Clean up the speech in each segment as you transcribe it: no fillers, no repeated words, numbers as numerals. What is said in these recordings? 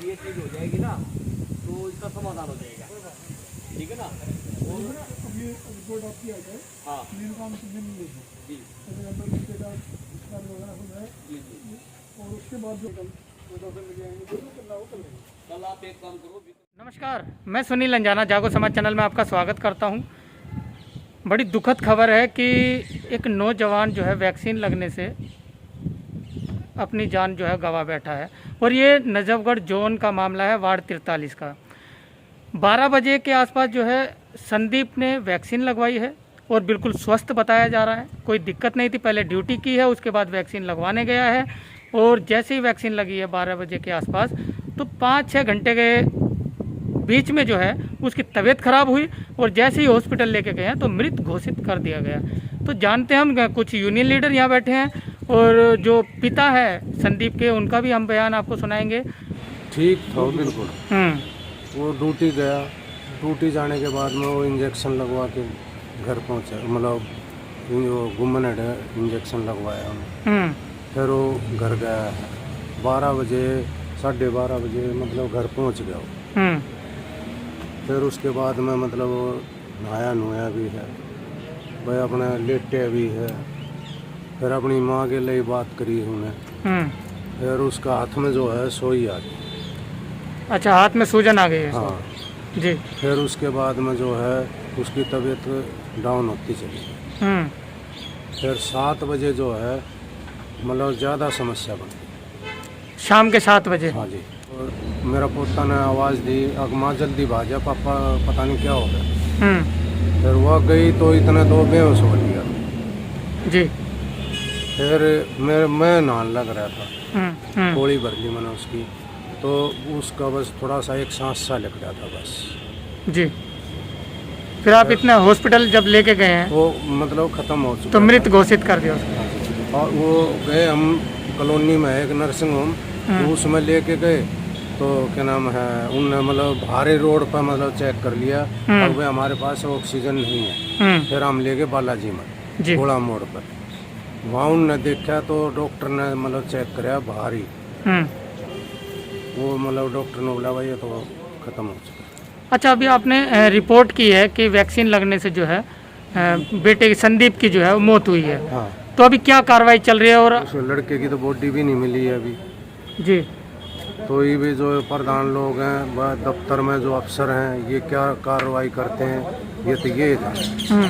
जब ये चीज हो जाएगी ना तो इसका समाधान हो जाएगा, ठीक है ना। और अब ये रिपोर्ट आपकी आ जाए, हाँ मेन काम कितने में जी जी, और उसके बाद जो कल आप एक काम करो। नमस्कार, मैं सुनील अंजाना, जागो समाज चैनल में आपका स्वागत करता हूं। बड़ी दुखद खबर है कि एक नौजवान जो है वैक्सीन लगने से अपनी जान जो है गंवा बैठा है। और ये नजफगढ़ जोन का मामला है, वार्ड 43 का। 12 बजे के आसपास जो है संदीप ने वैक्सीन लगवाई है और बिल्कुल स्वस्थ बताया जा रहा है, कोई दिक्कत नहीं थी। पहले ड्यूटी की है, उसके बाद वैक्सीन लगवाने गया है और जैसे ही वैक्सीन लगी है 12 बजे के आसपास, तो 5-6 घंटे के बीच में जो है उसकी तबीयत खराब हुई और जैसे ही हॉस्पिटल लेके गए हैं तो मृत घोषित कर दिया गया। तो जानते हैं हम, कुछ यूनियन लीडर यहाँ बैठे हैं और जो पिता है संदीप के, उनका भी हम बयान आपको सुनाएंगे। ठीक था बिल्कुल। वो ड्यूटी गया, ड्यूटी जाने के बाद में वो इंजेक्शन लगवा के घर पहुँचा, मतलब गुम्मन इंजेक्शन लगवाया उन्हें। फिर वो घर गया, 12 बजे 12:30 बजे मतलब घर पहुँच गया वो। फिर उसके बाद में मतलब वो नहाया नुहाया भी है, भाई अपना लेटे भी है। फिर अपनी माँ के लिए बात करी उन्हें। फिर उसका हाथ में जो है सोई आ गई। अच्छा, हाथ में सूजन आ गई है? हाँ जी। फिर उसके बाद में जो है उसकी तबीयत डाउन होती चली। फिर 7 बजे जो है मतलब ज़्यादा समस्या बन गई। शाम के 7 बजे? हाँ जी। और मेरा पोता ने आवाज़ दी, अब माँ जल्दी भाजा, पापा पता नहीं क्या हो गया। फिर वह गई तो इतने 2 बेहोश हो लिया जी। फिर मैं नहाने लग रहा था, गोली भर ली मैंने उसकी, तो उसका बस थोड़ा सा एक सांस सा लग रहा था बस जी। फिर आप इतना हॉस्पिटल जब लेके गए हैं वो मतलब ख़त्म हो चुका, तो मृत घोषित कर दिया उसको। और वो गए हम कॉलोनी में एक नर्सिंग होम, तो उसमें लेके गए तो क्या नाम है, उनने मतलब भारी रोड पर मतलब चेक कर लिया। अब भाई हमारे पास ऑक्सीजन नहीं है। फिर हम ले गए बालाजी में घोड़ा मोड़ पर, वहाँ उनने देखा तो डॉक्टर ने मतलब चेक कराया भारी। वो मतलब डॉक्टर ने बोला भाई ये तो ख़त्म हो चुका। अच्छा, अभी आपने रिपोर्ट की है कि वैक्सीन लगने से जो है बेटे की संदीप की जो है वो मौत हुई है। हाँ। तो अभी क्या कार्रवाई चल रही है? और उस लड़के की तो बॉडी भी नहीं मिली है अभी जी। तो ये भी जो प्रधान लोग हैं, वह दफ्तर में जो अफसर हैं, ये क्या कार्रवाई करते हैं? ये तो ये था,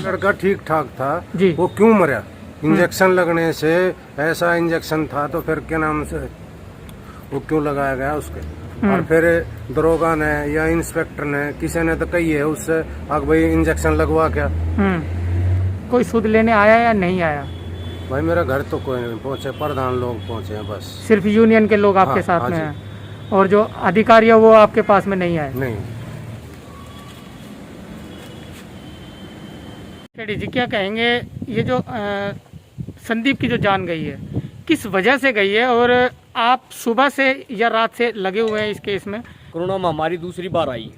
लड़का ठीक ठाक था, वो क्यों मरा? इंजेक्शन लगने से, ऐसा इंजेक्शन था तो फिर क्या नाम से वो क्यों लगाया गया उसके? और फिर दरोगा ने या इंस्पेक्टर ने, किसी ने तो कही है उससे, अब भाई इंजेक्शन लगवा क्या? कोई सुध लेने आया या नहीं आया? भाई मेरा घर तो कोई नहीं पहुंचे, प्रधान लोग पहुंचे हैं बस। सिर्फ यूनियन के लोग आपके साथ में हैं और जो अधिकारी है वो आपके पास में नहीं आए? नहीं। जी, क्या कहेंगे, ये जो संदीप की जो जान गई है किस वजह से गई है? और आप सुबह से या रात से लगे हुए हैं इस केस में? कोरोना महामारी दूसरी बार आई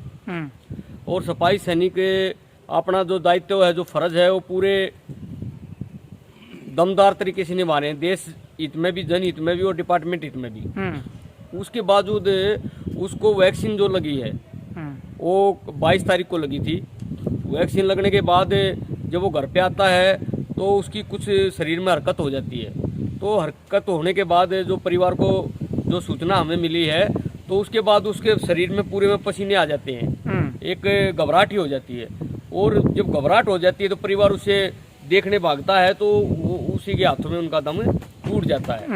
और सफाई सैनिक अपना जो दायित्व है, जो फर्ज है, वो पूरे दमदार तरीके से निभा रहे हैं, देश हित में भी, जनहित में भी और डिपार्टमेंट हित में भी। उसके बावजूद उसको वैक्सीन जो लगी है वो 22 तारीख को लगी थी। वैक्सीन लगने के बाद जब वो घर पे आता है तो उसकी कुछ शरीर में हरकत हो जाती है। तो हरकत होने के बाद जो परिवार को जो सूचना हमें मिली है, तो उसके बाद उसके शरीर में पूरे में पसीने आ जाते हैं, एक घबराहट ही हो जाती है। और जब घबराहट हो जाती है तो परिवार उसे देखने भागता है तो उसी के हाथों में उनका दम टूट जाता है।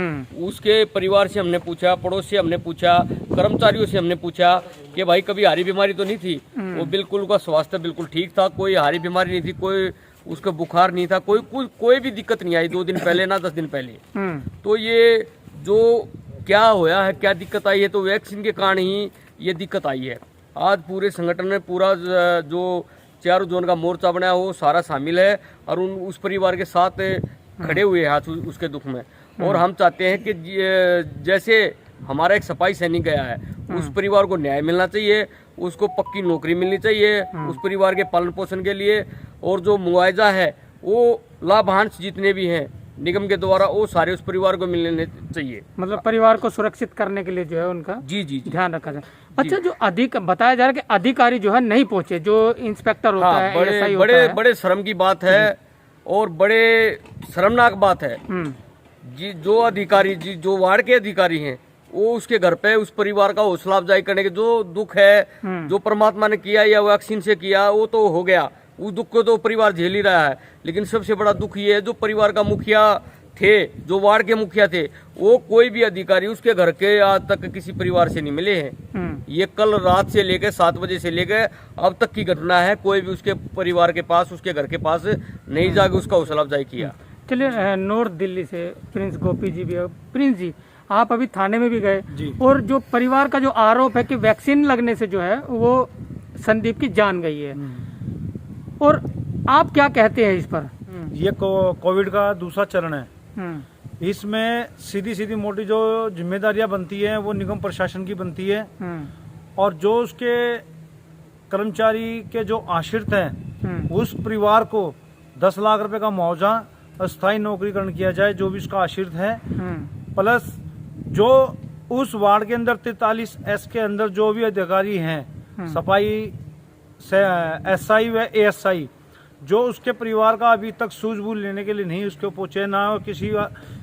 उसके परिवार से हमने पूछा, पड़ोस से हमने पूछा, कर्मचारियों से हमने पूछा कि भाई कभी हारी बीमारी तो नहीं थी? वो बिल्कुल, उसका स्वास्थ्य बिल्कुल ठीक था, कोई हारी बीमारी नहीं थी, कोई उसका बुखार नहीं था, कोई भी दिक्कत नहीं आई 2 दिन पहले ना 10 दिन पहले। तो ये जो क्या होया है, क्या दिक्कत आई है, तो वैक्सीन के कारण ही ये दिक्कत आई है। आज पूरे संगठन में पूरा जो चारों जोन का मोर्चा बनाया वो सारा शामिल है और उस परिवार के साथ खड़े हुए हैं हाथ उसके दुख में। और हम चाहते हैं कि जैसे हमारा एक सफाई सैनिक गया है, उस परिवार को न्याय मिलना चाहिए, उसको पक्की नौकरी मिलनी चाहिए उस परिवार के पालन पोषण के लिए। और जो मुआवजा है वो लाभांश जितने भी हैं निगम के द्वारा वो सारे उस परिवार को मिलने चाहिए। मतलब परिवार को सुरक्षित करने के लिए जो है उनका जी जी जी। ध्यान रखा जाए। अच्छा, जो बताया जा रहा है कि अधिकारी जो है नहीं पहुंचे, जो इंस्पेक्टर होता हाँ, है, बड़े ASI होता बड़े है। बड़े शर्म की बात है और बड़े शर्मनाक बात है जी। जो अधिकारी जी, जो वार्ड के अधिकारी हैं, वो उसके घर पे उस परिवार का हौसला अफजाई करने के जो दुख है, जो परमात्मा ने किया या वैक्सीन से किया, वो तो हो गया, उस दुख को तो परिवार झेल ही रहा है। लेकिन सबसे बड़ा दुख ये है जो परिवार का मुखिया थे, जो वार्ड के मुखिया थे, वो कोई भी अधिकारी उसके घर के आज तक किसी परिवार से नहीं मिले हैं। ये कल रात से लेकर 7 बजे से लेकर अब तक की घटना है। कोई भी उसके परिवार के पास, उसके घर के पास नहीं जाके उसका हौसला अफजाई किया। चलिए, नॉर्थ दिल्ली से प्रिंस गोपी जी भी है। प्रिंस जी, आप अभी थाने में भी गए और जो परिवार का जो आरोप है कि वैक्सीन लगने से जो है वो संदीप की जान गई है, और आप क्या कहते हैं इस पर? ये कोविड का दूसरा चरण है। इसमें सीधी सीधी मोटी जो जिम्मेदारियां बनती हैं वो निगम प्रशासन की बनती है, और जो उसके कर्मचारी के जो आश्रित हैं उस परिवार को 10 लाख रुपए का मुआवजा, अस्थायी नौकरीकरण किया जाए जो भी उसका आश्रित है, प्लस जो उस वार्ड के अंदर 43S के अंदर जो भी अधिकारी हैं, सफाई से SI व ASI, जो उसके परिवार का अभी तक सूझबूझ लेने के लिए नहीं उसके पहुंचे, ना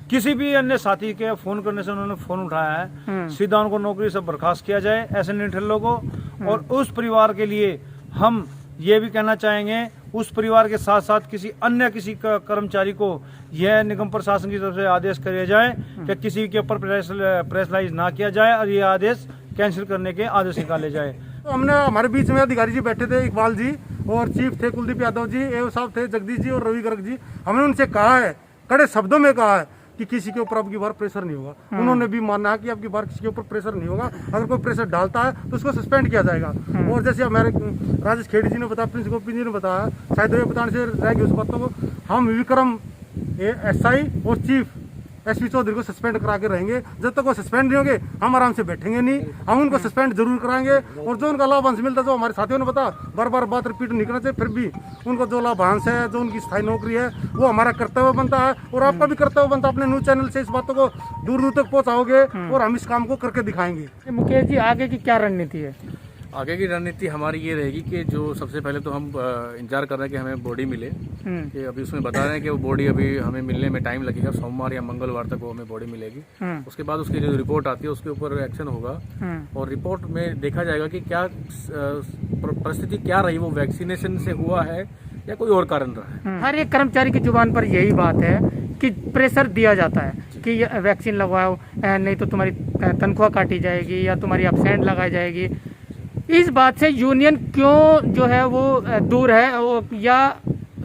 किसी भी अन्य साथी के फोन करने से उन्होंने फोन उठाया है, सीधा उनको नौकरी से बर्खास्त किया जाए ऐसे निठल्लों को। और उस परिवार के लिए हम ये भी कहना चाहेंगे, उस परिवार के साथ साथ किसी कर्मचारी को यह निगम प्रशासन की तरफ से आदेश किया जाए कि किसी के ऊपर प्रेशराइज ना किया जाए और ये आदेश कैंसिल करने के आदेश निकाले जाए। तो हमने, हमारे बीच में अधिकारी जी बैठे थे, इकबाल जी और चीफ थे कुलदीप यादव जी, एओ साहब थे जगदीश जी और रवि गर्ग जी। हमने उनसे कहा है, कड़े शब्दों में कहा है कि किसी के ऊपर अब की बार प्रेशर नहीं होगा। उन्होंने भी माना है कि अब की बार किसी के ऊपर प्रेशर नहीं होगा, अगर कोई प्रेशर डालता है तो उसको सस्पेंड किया जाएगा। और जैसे हमारे राजेश खेड़ी जी ने बताया, प्रिंस गोपी जी ने बताया, शायद वे बताने से रह गई उस बातों को, हम विक्रम SI और चीफ SP चौधरी को सस्पेंड करा के रहेंगे। जब तक वो सस्पेंड नहीं होंगे हम आराम से बैठेंगे नहीं, हम उनको सस्पेंड जरूर कराएंगे। और जो उनका लाभांश मिलता है, जो हमारे साथियों ने बताया, बार बार बात रिपीट नहीं करना चाहिए, फिर भी उनको जो लाभांश है, जो उनकी स्थायी नौकरी है, वो हमारा कर्तव्य बनता है और आपका भी कर्तव्य बनता है। अपने न्यूज चैनल से इस बातों को दूर दूर तक पहुँचाओगे और हम इस काम को करके दिखाएंगे। मुकेश जी, आगे की क्या रणनीति है? आगे की रणनीति हमारी ये रहेगी कि जो सबसे पहले तो हम इंतजार कर रहे हैं कि हमें बॉडी मिले, कि अभी उसमें बता रहे हैं कि वो बॉडी अभी हमें मिलने में टाइम लगेगा, सोमवार या मंगलवार तक वो हमें बॉडी मिलेगी। उसके बाद उसकी जो रिपोर्ट आती है उसके ऊपर एक्शन होगा और रिपोर्ट में देखा जाएगा कि क्या परिस्थिति क्या रही, वो वैक्सीनेशन से हुआ है या कोई और कारण रहा है। हर एक कर्मचारी की जुबान पर यही बात है कि प्रेशर दिया जाता है कि वैक्सीन लगवाओ, नहीं तो तुम्हारी तनख्वाह काटी जाएगी या तुम्हारी एब्सेंट लगाई जाएगी। इस बात से यूनियन क्यों जो है वो दूर है, वो या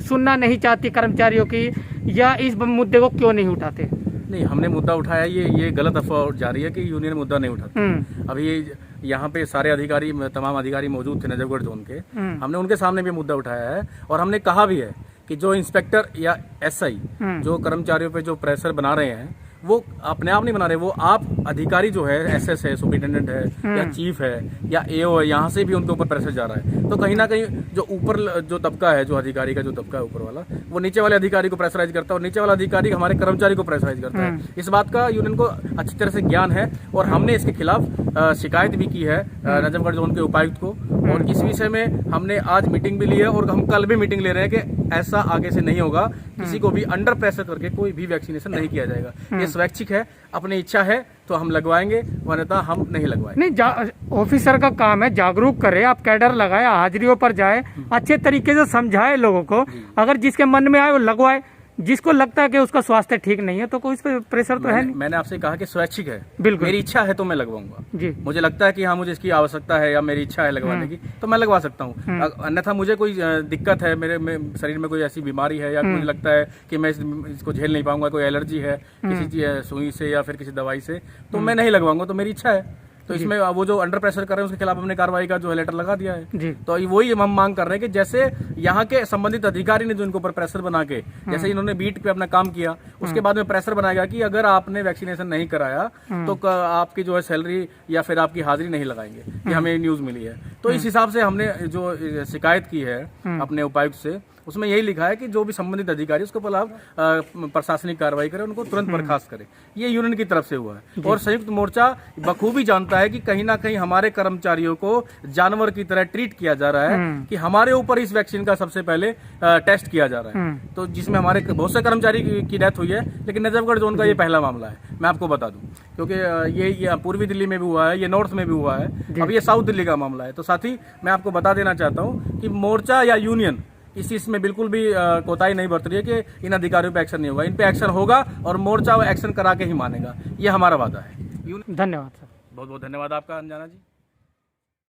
सुनना नहीं चाहती कर्मचारियों की, या इस मुद्दे को क्यों नहीं उठाते? नहीं, हमने मुद्दा उठाया, ये गलत अफवाह जा रही है कि यूनियन मुद्दा नहीं उठाती। अभी यहाँ पे सारे अधिकारी, तमाम अधिकारी मौजूद थे नजफगढ़ जोन के, हमने उनके सामने भी मुद्दा उठाया है और हमने कहा भी है कि जो इंस्पेक्टर या SI जो कर्मचारियों पे जो प्रेशर बना रहे हैं वो अपने आप नहीं बना रहे, वो आप अधिकारी जो है, SS है, सुपरिटेंडेंट है या चीफ है या AO है, यहाँ से भी उनके ऊपर प्रेशर जा रहा है। तो कहीं ना कहीं जो ऊपर जो तबका है, जो अधिकारी का जो तबका है ऊपर वाला, वो नीचे वाले अधिकारी को प्रेशराइज करता है और नीचे वाला अधिकारी हमारे कर्मचारी को प्रेशराइज करता है। इस बात का यूनियन को अच्छी तरह से ज्ञान है और हमने इसके खिलाफ शिकायत भी की है नजफगढ़ जोन के उपायुक्त को, और इस विषय में हमने आज मीटिंग भी ली है और हम कल भी मीटिंग ले रहे हैं कि ऐसा आगे से नहीं होगा, किसी को भी अंडर प्रेशर करके कोई भी वैक्सीनेशन नहीं किया जाएगा। ये स्वैच्छिक है, अपनी इच्छा है तो हम लगवाएंगे, वरना हम नहीं लगवाएंगे। नहीं, ऑफिसर का काम है जागरूक करे, आप कैडर लगाए, हाजिरियों पर जाए, अच्छे तरीके से समझाए लोगों को, अगर जिसके मन में आए वो लगवाए, जिसको लगता है कि उसका स्वास्थ्य ठीक नहीं है तो कोई इस पर प्रेशर तो है नहीं। मैंने आपसे कहा कि स्वैच्छिक है, बिल्कुल मेरी इच्छा है तो मैं लगवाऊंगा जी। मुझे लगता है कि हाँ मुझे इसकी आवश्यकता है या मेरी इच्छा है लगवाने की तो मैं लगवा सकता हूँ। अन्यथा मुझे कोई दिक्कत है, मेरे शरीर में कोई ऐसी बीमारी है या मुझे लगता है कि मैं इसको झेल नहीं पाऊंगा, कोई एलर्जी है किसी सुई से या फिर किसी दवाई से, तो मैं नहीं लगवाऊंगा, तो मेरी इच्छा है। तो इसमें वो जो अंडर प्रेशर कर रहे हैं उसके खिलाफ हमने कार्रवाई का जो है लेटर लगा दिया है जी। तो वही हम मांग कर रहे हैं कि जैसे यहाँ के संबंधित अधिकारी ने जो इनके ऊपर प्रेशर बना के, जैसे इन्होंने बीट पे अपना काम किया, उसके बाद में प्रेशर बनाएगा कि अगर आपने वैक्सीनेशन नहीं कराया तो आपकी जो है सैलरी या फिर आपकी हाजिरी नहीं लगाएंगे, ये हमें न्यूज मिली है। तो तो इस हिसाब से हमने जो शिकायत की है अपने उपायुक्त से, उसमें यही लिखा है कि जो भी संबंधित अधिकारी उसके खिलाफ प्रशासनिक कार्रवाई करे, उनको तुरंत बर्खास्त करे। ये यूनियन की तरफ से हुआ है। और संयुक्त मोर्चा बखूबी जानता है कि कहीं ना कहीं हमारे कर्मचारियों को जानवर की तरह ट्रीट किया जा रहा है, कि हमारे ऊपर इस वैक्सीन का सबसे पहले टेस्ट किया जा रहा है, तो जिसमें हमारे बहुत से कर्मचारी की डेथ हुई है, लेकिन नजफगढ़ जोन का ये पहला मामला है, मैं आपको बता दूं, क्योंकि ये पूर्वी दिल्ली में भी हुआ है, ये नॉर्थ में भी हुआ है, अब ये साउथ दिल्ली का मामला है। तो साथ ही मैं आपको बता देना चाहता हूँ कि मोर्चा या यूनियन इस चीज में बिल्कुल भी कोताही नहीं बरत रही है कि इन अधिकारियों पे एक्शन नहीं होगा। इन पे एक्शन होगा और मोर्चा एक्शन करा के ही मानेगा, ये हमारा वादा है। धन्यवाद सर। बहुत बहुत धन्यवाद आपका अंजना जी।